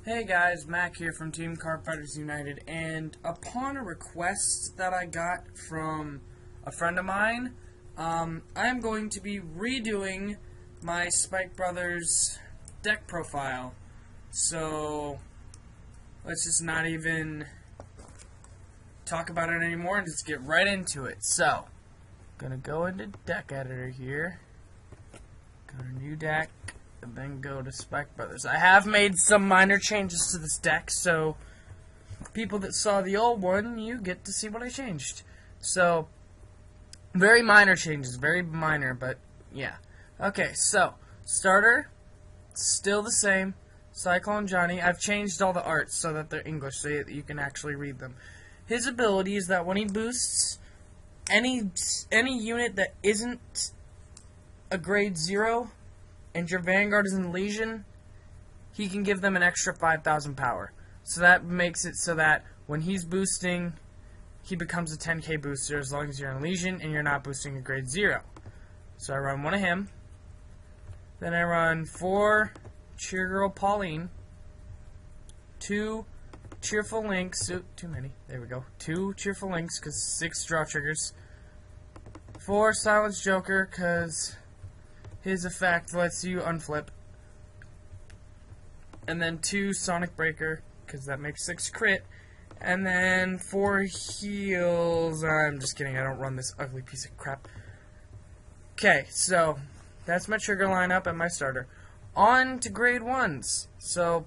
Hey guys, Mac here from Team Card Fighters United, and upon a request that I got from a friend of mine, I'm going to be redoing my Spike Brothers deck profile. So, let's just not even talk about it anymore and just get right into it. So, gonna go into deck editor here, go to new deck, and then go to Spike Brothers. I have made some minor changes to this deck, so people that saw the old one, you get to see what I changed. So, very minor changes, very minor, but yeah. Okay, so, starter, still the same, Cyclone Johnny. I've changed all the arts so that they're English, so you can actually read them. His ability is that when he boosts any unit that isn't a grade 0, and your Vanguard is in Legion, he can give them an extra 5,000 power. So that makes it so that when he's boosting, he becomes a 10k booster as long as you're in Legion and you're not boosting a grade 0. So I run one of him. Then I run 4 Cheer Girl Pauline, 2 Cheerful Links, too many, there we go, 2 Cheerful Links because 6 draw triggers, 4 Silence Joker because his effect lets you unflip. And then 2 Sonic Breaker, because that makes 6 crit. And then 4 heals. I'm just kidding, I don't run this ugly piece of crap. Okay, so that's my trigger lineup and my starter. On to grade 1s. So,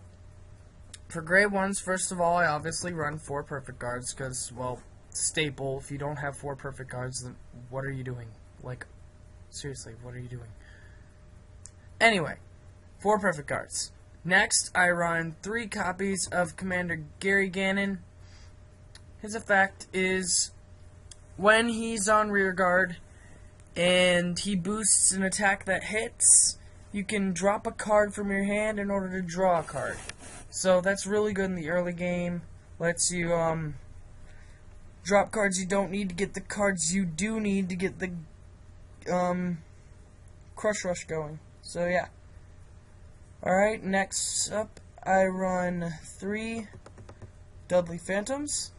for grade 1s, first of all, I obviously run 4 perfect guards, because, well, staple. If you don't have 4 perfect guards, then what are you doing? Like, seriously, what are you doing? Anyway, 4 perfect guards. Next, I run 3 copies of Commander Gary Gannon. His effect is when he's on rear guard and he boosts an attack that hits, you can drop a card from your hand in order to draw a card. So that's really good in the early game. Lets you drop cards you don't need to get the cards you do need to get the Crush Rush going. So yeah. Alright, next up I run 3 Dudley Phantoms.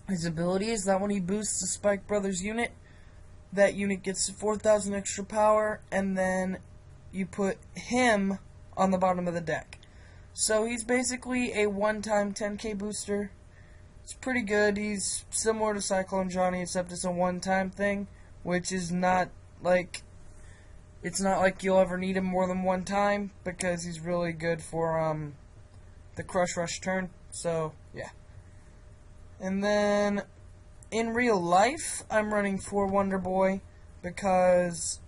His ability is that when he boosts the Spike Brothers unit, that unit gets 4,000 extra power, and then you put him on the bottom of the deck. So he's basically a one-time 10k booster. It's pretty good. He's similar to Cyclone Johnny, except it's a one-time thing, which is not like... It's not like you'll ever need him more than one time, because he's really good for the Crush Rush turn, so yeah. And then, in real life, I'm running 4 Wonder Boy, because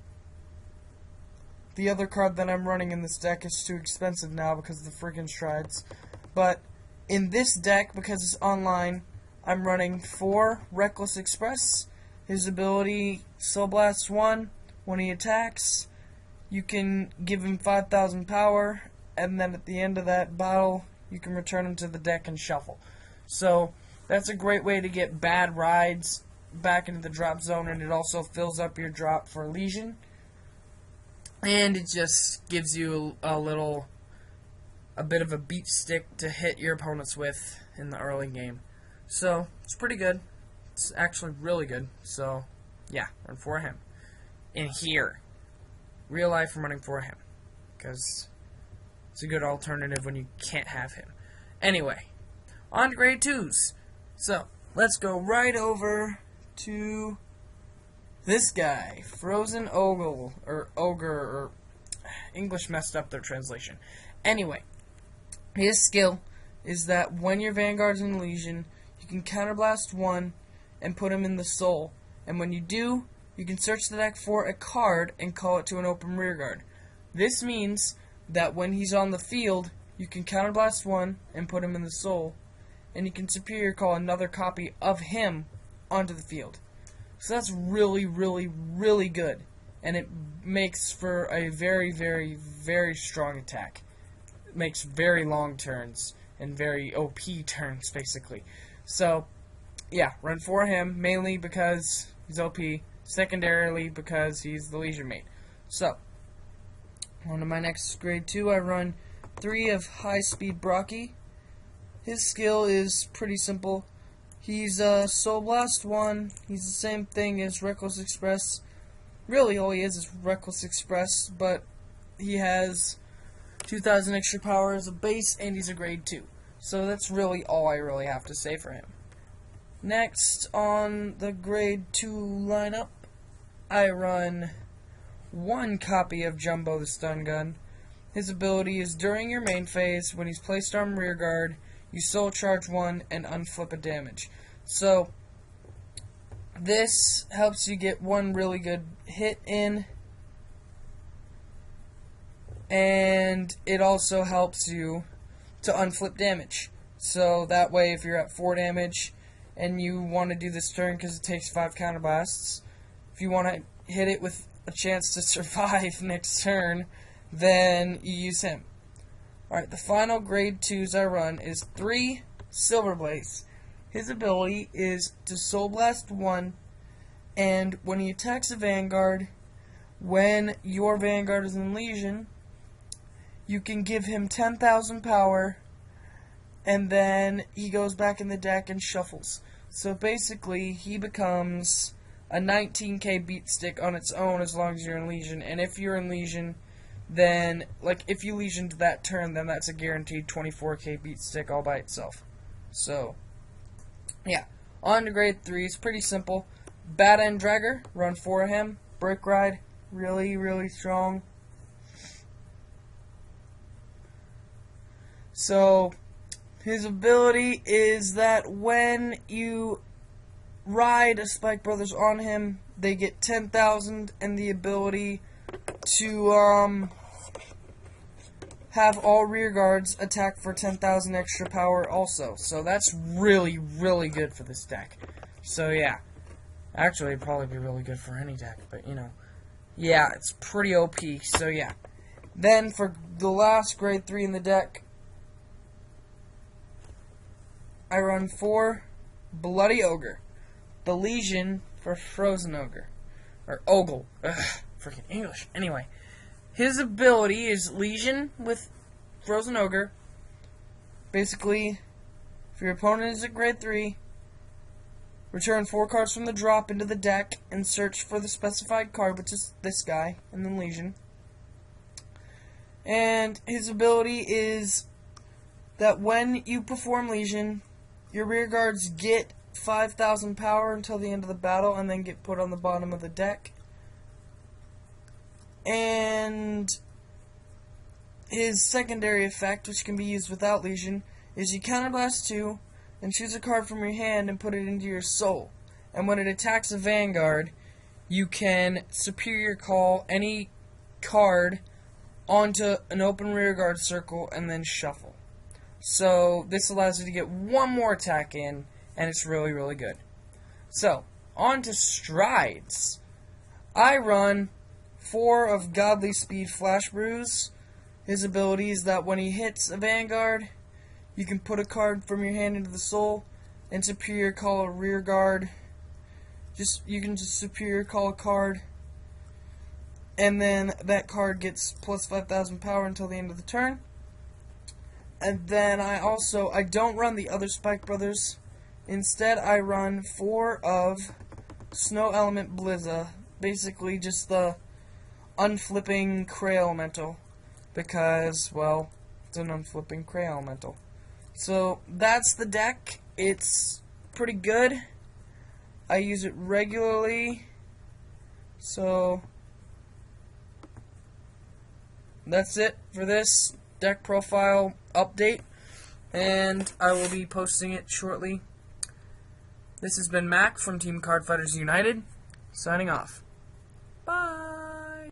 the other card that I'm running in this deck is too expensive now because of the freaking strides. But in this deck, because it's online, I'm running 4 Reckless Express. His ability, Soul Blast 1. When he attacks, you can give him 5,000 power, and then at the end of that battle, you can return him to the deck and shuffle. So, that's a great way to get bad rides back into the drop zone, and it also fills up your drop for Legion. And it just gives you a bit of a beat stick to hit your opponents with in the early game. So, it's pretty good. It's actually really good. So, yeah, run for him. In here, real life, I'm running for him, because it's a good alternative when you can't have him. Anyway, on to grade 2s. So, let's go right over to this guy, Frozen Ogre, or English messed up their translation. Anyway, his skill is that when your Vanguard's in Legion, you can counterblast 1 and put him in the soul, and when you do, you can search the deck for a card and call it to an open rearguard. This means that when he's on the field, you can counterblast 1 and put him in the soul, and you can superior call another copy of him onto the field. So that's really, really, really good, and it makes for a very, very, very strong attack. It makes very long turns and very OP turns, basically. So, yeah, run for him, mainly because he's OP. Secondarily, because he's the Legion mate. So, on to my next grade 2, I run 3 of High Speed Brocky. His skill is pretty simple. He's Soul Blast 1. He's the same thing as Reckless Express. Really, all he is Reckless Express, but he has 2,000 extra power as a base, and he's a grade 2. So that's really all I really have to say for him. Next, on the grade 2 lineup, I run 1 copy of Jumbo the Stun Gun. His ability is during your main phase, when he's placed on rear guard, you soul charge 1 and unflip a damage. So, this helps you get 1 really good hit in, and it also helps you to unflip damage. So that way, if you're at 4 damage and you want to do this turn because it takes 5 counterblasts, if you want to hit it with a chance to survive next turn, then you use him. Alright, the final grade 2s I run is 3 Silver Blaze. His ability is to Soul Blast 1, and when he attacks a Vanguard, when your Vanguard is in Legion, you can give him 10,000 power, and then he goes back in the deck and shuffles. So basically, he becomes a 19k beat stick on its own as long as you're in Legion, and if you're in Legion, then, like, if you Legioned that turn, then that's a guaranteed 24k beat stick all by itself. So, yeah. On to grade 3, it's pretty simple. Bad End Dragger, run 4 of him. Brick Ride, really, really strong. So, his ability is that when you ride a Spike Brothers on him, they get 10,000 and the ability to have all rear guards attack for 10,000 extra power also. So that's really, really good for this deck. So yeah. Actually, it'd probably be really good for any deck, but you know. Yeah, it's pretty OP, so yeah. Then for the last grade 3 in the deck, I run 4 Bloody Ogre. The Legion for Frozen Ogre. Or Ogle. Ugh, freaking English. Anyway, his ability is Legion with Frozen Ogre. Basically, if your opponent is at grade 3, return 4 cards from the drop into the deck and search for the specified card, which is this guy, and then Legion. And his ability is that when you perform Legion, your rear guards get 5,000 power until the end of the battle and then get put on the bottom of the deck. And his secondary effect, which can be used without Legion, is you counterblast 2 and choose a card from your hand and put it into your soul. And when it attacks a Vanguard, you can superior call any card onto an open rear guard circle and then shuffle. So this allows you to get 1 more attack in, and it's really, really good. So, on to Strides. I run 4 of Godly Speed Flash Brews. His ability is that when he hits a Vanguard, you can put a card from your hand into the soul and superior call a rear guard. You can just superior call a card, and then that card gets plus 5,000 power until the end of the turn. And then I don't run the other Spike Brothers. Instead, I run 4 of Snow Element Blizza. Basically, just the unflipping Cray Elemental. Because, well, it's an unflipping Cray Elemental. So, that's the deck. It's pretty good. I use it regularly. So, that's it for this deck profile update. And I will be posting it shortly. This has been Mac from Team Cardfighters United, signing off. Bye!